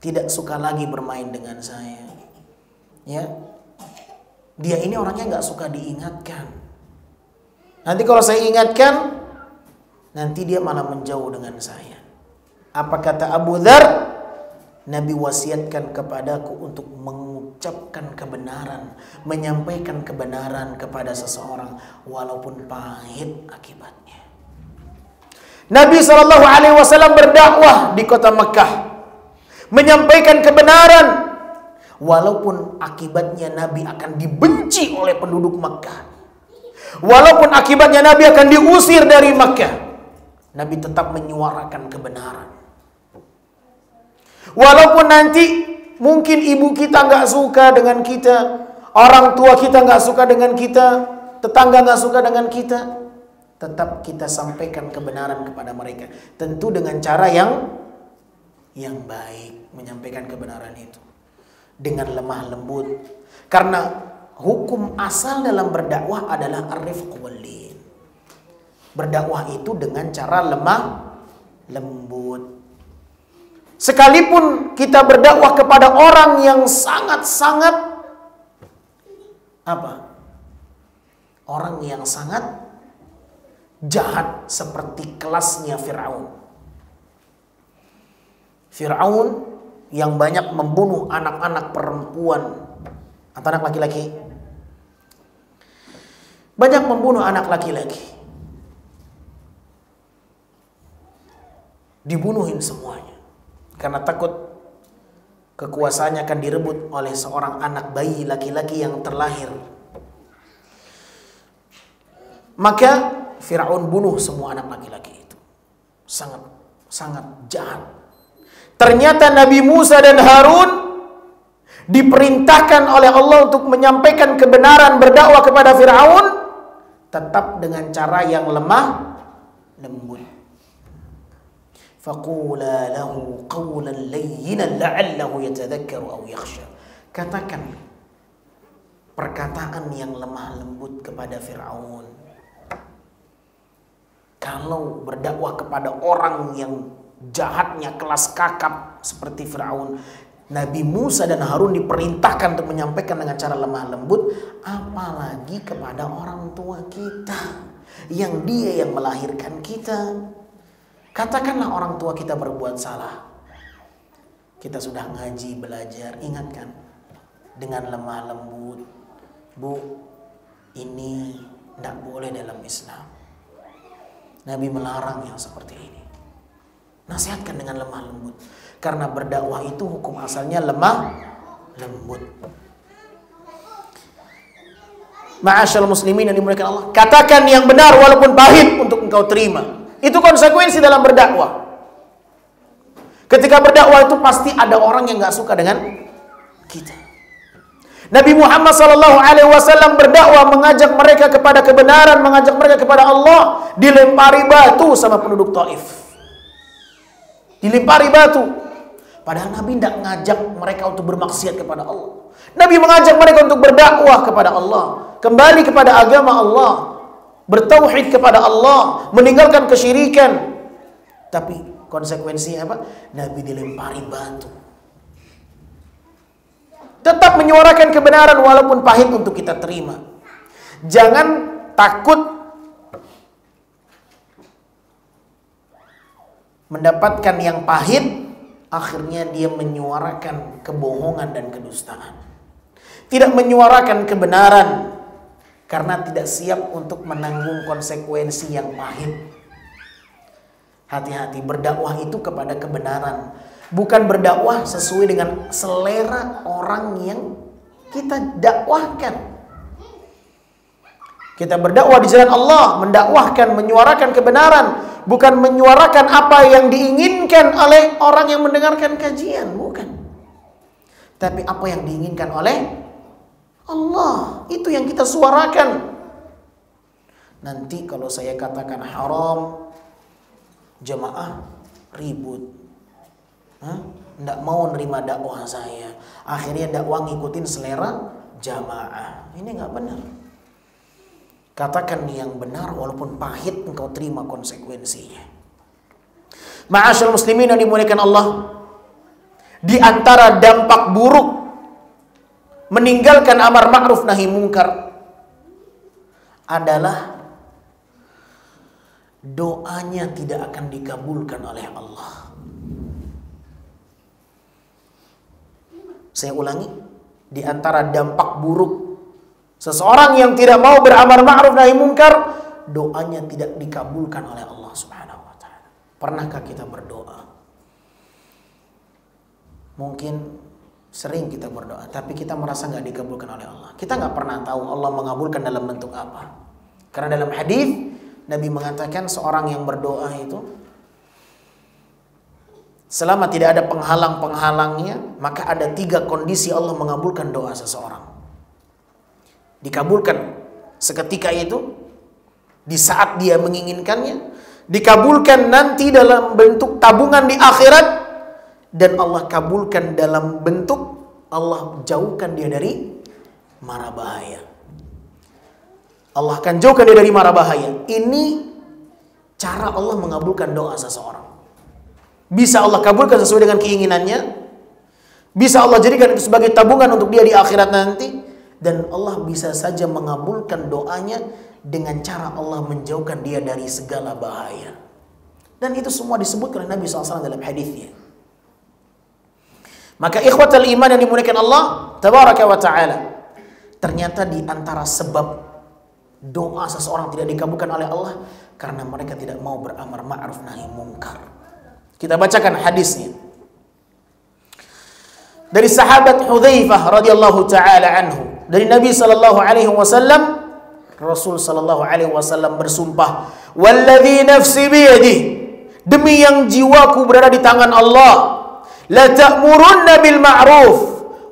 tidak suka lagi bermain dengan saya. Ya. Dia ini orangnya nggak suka diingatkan. Nanti kalau saya ingatkan, nanti dia malah menjauh dengan saya. Apa kata Abu Dzar? Nabi wasiatkan kepadaku untuk mengucapkan kebenaran, menyampaikan kebenaran kepada seseorang walaupun pahit akibatnya. Nabi SAW berdakwah di kota Mekah, menyampaikan kebenaran walaupun akibatnya Nabi akan dibenci oleh penduduk Mekah. Walaupun akibatnya Nabi akan diusir dari Mekah, Nabi tetap menyuarakan kebenaran. Walaupun nanti mungkin ibu kita nggak suka dengan kita, orang tua kita nggak suka dengan kita, tetangga nggak suka dengan kita, tetap kita sampaikan kebenaran kepada mereka. Tentu dengan cara yang baik, menyampaikan kebenaran itu dengan lemah lembut. Karena hukum asal dalam berdakwah adalah ar-rifq wal lin. Berdakwah itu dengan cara lemah lembut. Sekalipun kita berdakwah kepada orang yang sangat-sangat orang yang sangat jahat seperti kelasnya Fir'aun. Fir'aun yang banyak membunuh anak-anak perempuan atau anak laki-laki. Banyak membunuh anak laki-laki. Dibunuhin semuanya. Karena takut kekuasaannya akan direbut oleh seorang anak bayi laki-laki yang terlahir. Maka Fir'aun bunuh semua anak laki-laki itu. Sangat jahat. Ternyata Nabi Musa dan Harun diperintahkan oleh Allah untuk menyampaikan kebenaran, berdakwah kepada Fir'aun tetap dengan cara yang lemah lembut. Faqula lahu qawlan layyinan la'allahu yatadhakkaru aw yakhsha. Katakan perkataan yang lemah lembut kepada Fir'aun. Kalau berdakwah kepada orang yang jahatnya kelas kakap seperti Fir'aun, Nabi Musa dan Harun diperintahkan untuk menyampaikan dengan cara lemah lembut, apalagi kepada orang tua kita yang dia yang melahirkan kita. Katakanlah orang tua kita berbuat salah. Kita sudah ngaji, belajar, ingatkan dengan lemah lembut. Bu, ini tidak boleh dalam Islam. Nabi melarang yang seperti ini. Nasihatkan dengan lemah lembut. Karena berdakwah itu hukum asalnya lemah lembut. Ma'asyal muslimin yang dimuliakan Allah, katakan yang benar walaupun pahit untuk engkau terima. Itu konsekuensi dalam berdakwah. Ketika berdakwah itu pasti ada orang yang nggak suka dengan kita. Nabi Muhammad SAW berdakwah, mengajak mereka kepada kebenaran, mengajak mereka kepada Allah, dilempari batu sama penduduk Taif. Dilempari batu. Padahal Nabi tidak ngajak mereka untuk bermaksiat kepada Allah. Nabi mengajak mereka untuk berdakwah kepada Allah, kembali kepada agama Allah, bertauhid kepada Allah, meninggalkan kesyirikan. Tapi konsekuensinya apa? Nabi dilempari batu. Tetap menyuarakan kebenaran walaupun pahit untuk kita terima. Jangan takut mendapatkan yang pahit, akhirnya dia menyuarakan kebohongan dan kedustaan. Tidak menyuarakan kebenaran. karena tidak siap untuk menanggung konsekuensi yang pahit. Hati-hati, berdakwah itu kepada kebenaran, bukan berdakwah sesuai dengan selera orang yang kita dakwahkan. Kita berdakwah di jalan Allah, mendakwahkan, menyuarakan kebenaran, bukan menyuarakan apa yang diinginkan oleh orang yang mendengarkan kajian, bukan. Tapi apa yang diinginkan oleh Allah, itu yang kita suarakan. Nanti kalau saya katakan haram, jemaah ribut, nggak mau nerima dakwah saya. Akhirnya dakwah ngikutin selera jamaah. Ini nggak benar. Katakan yang benar walaupun pahit, engkau terima konsekuensinya. Ma'asyiral muslimin yang dimuliakan Allah, di antara dampak buruk meninggalkan amar ma'ruf nahi mungkar adalah doanya tidak akan dikabulkan oleh Allah. Saya ulangi, di antara dampak buruk seseorang yang tidak mau beramar ma'ruf nahi mungkar, doanya tidak dikabulkan oleh Allah Subhanahu wa taala. Pernahkah kita berdoa? Mungkin sering kita berdoa, tapi kita merasa nggak dikabulkan oleh Allah. Kita nggak pernah tahu Allah mengabulkan dalam bentuk apa. Karena dalam hadis Nabi mengatakan seorang yang berdoa itu selama tidak ada penghalang-penghalangnya, maka ada 3 kondisi Allah mengabulkan doa seseorang. Dikabulkan seketika itu, di saat dia menginginkannya, dikabulkan nanti dalam bentuk tabungan di akhirat, dan Allah kabulkan dalam bentuk Allah jauhkan dia dari mara bahaya. Allah akan jauhkan dia dari mara bahaya. Ini cara Allah mengabulkan doa seseorang. Bisa Allah kabulkan sesuai dengan keinginannya, bisa Allah jadikan itu sebagai tabungan untuk dia di akhirat nanti, dan Allah bisa saja mengabulkan doanya dengan cara Allah menjauhkan dia dari segala bahaya. Dan itu semua disebutkan oleh Nabi SAW dalam hadisnya. Maka ikhwatal iman yang dimuliakan Allah tabaraka wa ta'ala, ternyata di antara sebab doa seseorang tidak dikabulkan oleh Allah karena mereka tidak mau beramar ma'ruf nahi mungkar. Kita bacakan hadisnya. Dari sahabat Hudzaifah radhiyallahu taala anhu, dari Nabi sallallahu alaihi wasallam, Rasul sallallahu alaihi wasallam bersumpah, "Walladzi nafsi biyadihi," demi yang jiwaku berada di tangan Allah, "la ta'murunna bil ma'ruf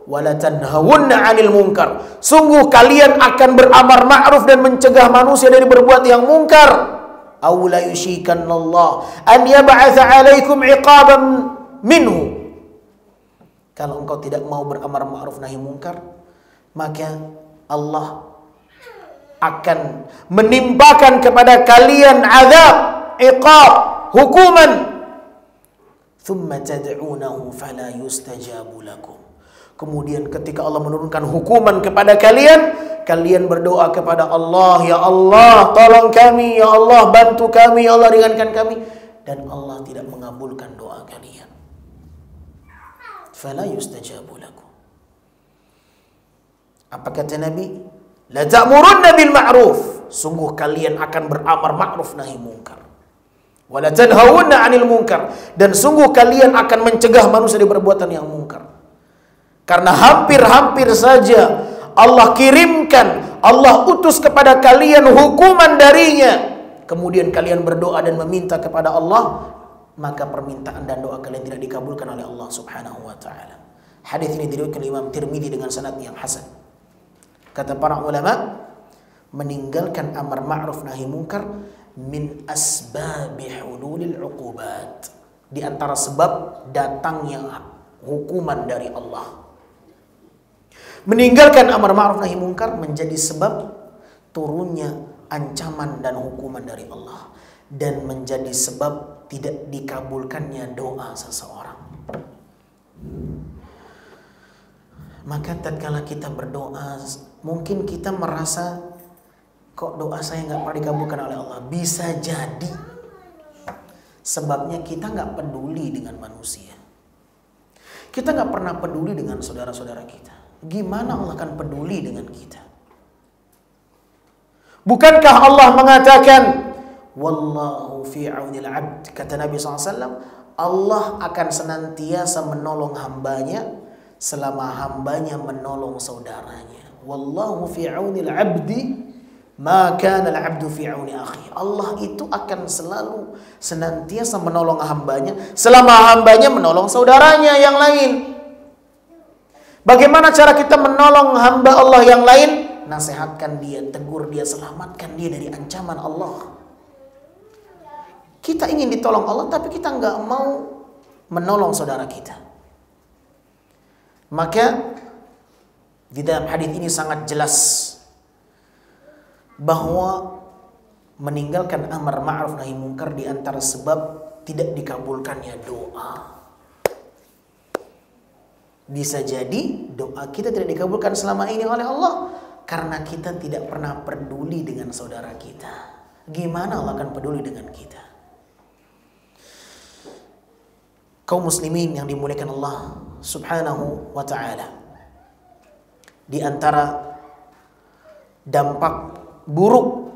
wa la tanhawunna 'anil munkar." Sungguh kalian akan beramar ma'ruf dan mencegah manusia dari berbuat yang mungkar. Aw la yushikanallah an yab'atsa 'alaikum 'iqaban minhu. Kalau engkau tidak mau beramar ma'ruf nahi mungkar, maka Allah akan menimpakan kepada kalian azab, iqab, hukuman. Thumma tad'unahu fala yustajabu lakum. Kemudian ketika Allah menurunkan hukuman kepada kalian, kalian berdoa kepada Allah, "Ya Allah, tolong kami, ya Allah, bantu kami, ya Allah, ringankan kami." Dan Allah tidak mengabulkan doa kalian. Fala yustajabu lakum. Apa kata Nabi? La ta'murunna bil ma'ruf. Sungguh kalian akan beramar ma'ruf nahi mungkar. Wa la tanhawunna 'anil munkar. Dan sungguh kalian akan mencegah manusia dari perbuatan yang mungkar. Karena hampir-hampir saja Allah kirimkan, Allah utus kepada kalian hukuman darinya. Kemudian kalian berdoa dan meminta kepada Allah, maka permintaan dan doa kalian tidak dikabulkan oleh Allah Subhanahu wa taala. Hadis ini diriwayatkan oleh Imam Tirmidzi dengan sanad yang hasan. Kata para ulama, meninggalkan amar ma'ruf nahi mungkar min asbabi hululil uqubat. Di antara sebab datangnya hukuman dari Allah. Meninggalkan amar ma'ruf nahi mungkar menjadi sebab turunnya ancaman dan hukuman dari Allah, dan menjadi sebab tidak dikabulkannya doa seseorang. Maka tatkala kita berdoa, mungkin kita merasa kok doa saya nggak pernah dikabulkan oleh Allah. Bisa jadi sebabnya kita nggak peduli dengan manusia. Kita nggak pernah peduli dengan saudara-saudara kita. Gimana Allah akan peduli dengan kita? Bukankah Allah mengatakan, wallahu fi aunil abd, kata Nabi SAW, Allah akan senantiasa menolong hambanya selama hambanya menolong saudaranya. Wallahu fi aunil abdi ma kana al-abdu fi auni akhi. Allah itu akan selalu senantiasa menolong hambanya selama hambanya menolong saudaranya yang lain. Bagaimana cara kita menolong hamba Allah yang lain? Nasihatkan dia, tegur dia, selamatkan dia dari ancaman Allah. Kita ingin ditolong Allah, tapi kita nggak mau menolong saudara kita. Maka di dalam hadis ini sangat jelas bahwa meninggalkan amar ma'ruf nahi munkar di antara sebab tidak dikabulkannya doa. Bisa jadi doa kita tidak dikabulkan selama ini oleh Allah karena kita tidak pernah peduli dengan saudara kita. Gimana Allah akan peduli dengan kita? Kaum muslimin yang dimuliakan Allah Subhanahu wa ta'ala, di antara dampak buruk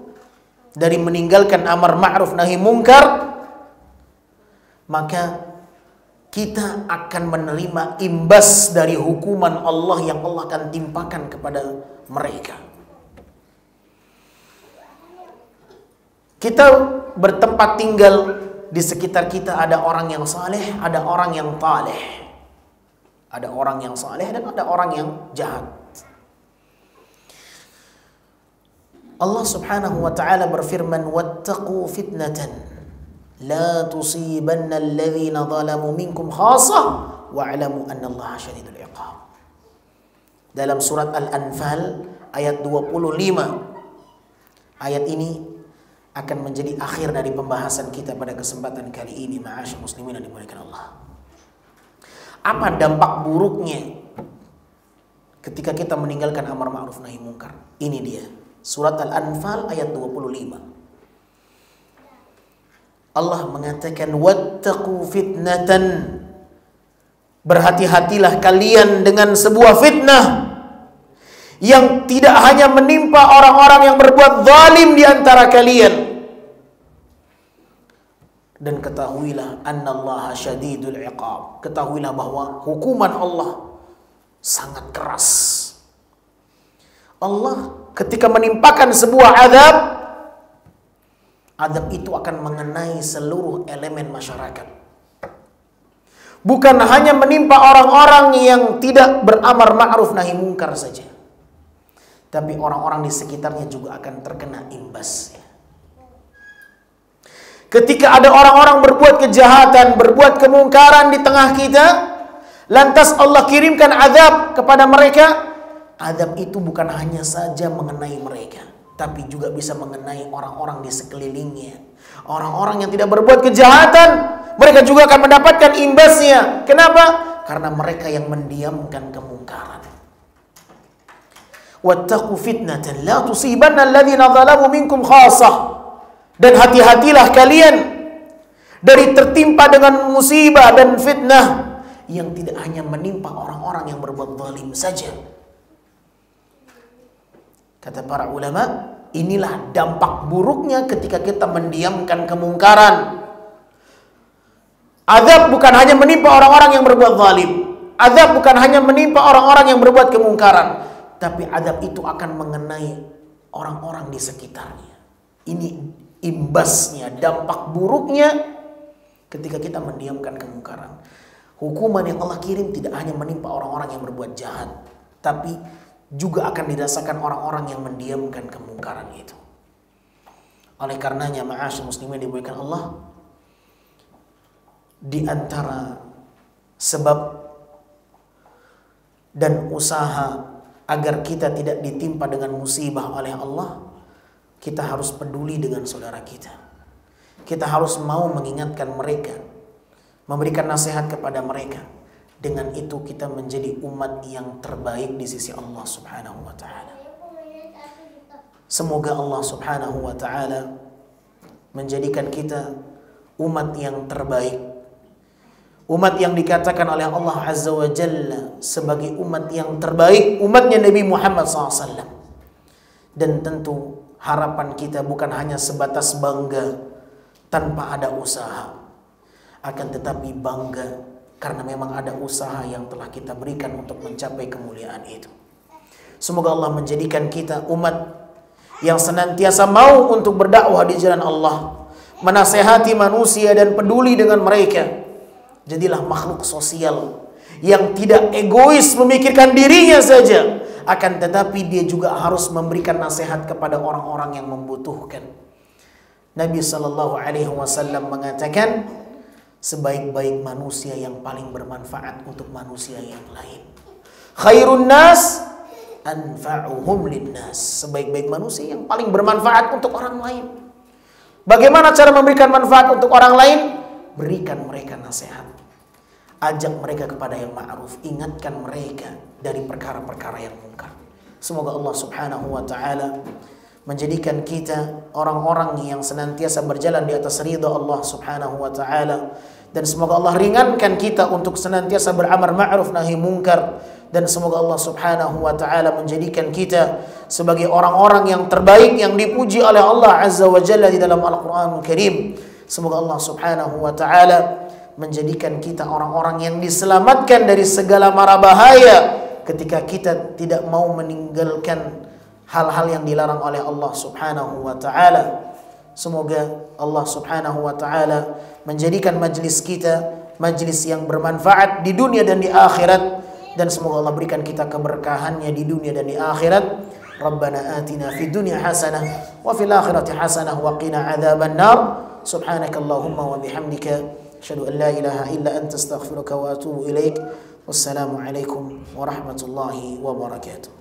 dari meninggalkan amar ma'ruf nahi munkar, maka kita akan menerima imbas dari hukuman Allah yang Allah akan timpakan kepada mereka. Kita bertempat tinggal, di sekitar kita ada orang yang saleh, ada orang yang taleh. Ada orang yang saleh dan ada orang yang jahat. Allah Subhanahu wa ta'ala berfirman, wattaqu fitnatan la tusibanna alladhina zalamu minkum khassah wa'lamu anna Allaha syadidul iqab. Dalam surat Al-Anfal ayat 25. Ayat ini akan menjadi akhir dari pembahasan kita pada kesempatan kali ini, ma'asyar muslimin yang dimuliakan Allah. Apa dampak buruknya ketika kita meninggalkan amar ma'ruf nahi munkar? Ini dia, surat Al-Anfal ayat 25. Allah mengatakan, wattaqu fitnatan, berhati-hatilah kalian dengan sebuah fitnah yang tidak hanya menimpa orang-orang yang berbuat zalim di antara kalian. Dan ketahuilah annallaha syadidul iqab, ketahuilah bahwa hukuman Allah sangat keras. Allah ketika menimpakan sebuah azab, azab itu akan mengenai seluruh elemen masyarakat. Bukan hanya menimpa orang-orang yang tidak beramar ma'ruf nahi munkar saja, tapi orang-orang di sekitarnya juga akan terkena imbasnya. Ketika ada orang-orang berbuat kejahatan, berbuat kemungkaran di tengah kita, lantas Allah kirimkan azab kepada mereka, azab itu bukan hanya saja mengenai mereka, tapi juga bisa mengenai orang-orang di sekelilingnya. Orang-orang yang tidak berbuat kejahatan, mereka juga akan mendapatkan imbasnya. Kenapa? Karena mereka yang mendiamkan kemungkaran. Wattaqu fitnatan la tusibanna alladhina zalamu minkum khassah. Dan hati-hatilah kalian dari tertimpa dengan musibah dan fitnah yang tidak hanya menimpa orang-orang yang berbuat zalim saja. Kata para ulama, inilah dampak buruknya ketika kita mendiamkan kemungkaran. Azab bukan hanya menimpa orang-orang yang berbuat zalim. Azab bukan hanya menimpa orang-orang yang berbuat kemungkaran, tapi azab itu akan mengenai orang-orang di sekitarnya. Ini imbasnya, dampak buruknya ketika kita mendiamkan kemungkaran. Hukuman yang Allah kirim tidak hanya menimpa orang-orang yang berbuat jahat, tapi juga akan dirasakan orang-orang yang mendiamkan kemungkaran itu. Oleh karenanya, ma'asyar muslimin dimuliakan Allah, di antara sebab dan usaha agar kita tidak ditimpa dengan musibah oleh Allah, kita harus peduli dengan saudara kita. Kita harus mau mengingatkan mereka, memberikan nasihat kepada mereka. Dengan itu kita menjadi umat yang terbaik di sisi Allah Subhanahu wa ta'ala. Semoga Allah Subhanahu wa ta'ala menjadikan kita umat yang terbaik, umat yang dikatakan oleh Allah Azza wa Jalla sebagai umat yang terbaik, umatnya Nabi Muhammad SAW. Dan tentu harapan kita bukan hanya sebatas bangga tanpa ada usaha, akan tetapi bangga karena memang ada usaha yang telah kita berikan untuk mencapai kemuliaan itu. Semoga Allah menjadikan kita umat yang senantiasa mau untuk berdakwah di jalan Allah, menasehati manusia dan peduli dengan mereka. Jadilah makhluk sosial yang tidak egois memikirkan dirinya saja, akan tetapi dia juga harus memberikan nasihat kepada orang-orang yang membutuhkan. Nabi SAW mengatakan, sebaik-baik manusia yang paling bermanfaat untuk manusia yang lain. Khairun nas anfa'uhum linnas. Sebaik-baik manusia yang paling bermanfaat untuk orang lain. Bagaimana cara memberikan manfaat untuk orang lain? Berikan mereka nasihat. Ajak mereka kepada yang ma'ruf. Ingatkan mereka dari perkara-perkara yang mungkar. Semoga Allah Subhanahu wa ta'ala menjadikan kita orang-orang yang senantiasa berjalan di atas ridha Allah Subhanahu wa ta'ala, dan semoga Allah ringankan kita untuk senantiasa beramar ma'ruf nahi munkar, dan semoga Allah Subhanahu wa ta'ala menjadikan kita sebagai orang-orang yang terbaik yang dipuji oleh Allah Azza wa Jalla di dalam Al-Qur'anul Karim. Semoga Allah Subhanahu wa ta'ala menjadikan kita orang-orang yang diselamatkan dari segala mara bahaya ketika kita tidak mau meninggalkan hal-hal yang dilarang oleh Allah Subhanahu wa ta'ala. Semoga Allah Subhanahu wa ta'ala menjadikan majlis kita majlis yang bermanfaat di dunia dan di akhirat, dan semoga Allah berikan kita keberkahannya di dunia dan di akhirat. Rabbana atina fid dunya hasanah wa fil akhirati hasanah wa qina adzaban nar. Subhanakallahumma wa bihamdika asyhadu an la ilaha illa anta astaghfiruka wa atubu ilaik. Wassalamu alaikum warahmatullahi wabarakatuh.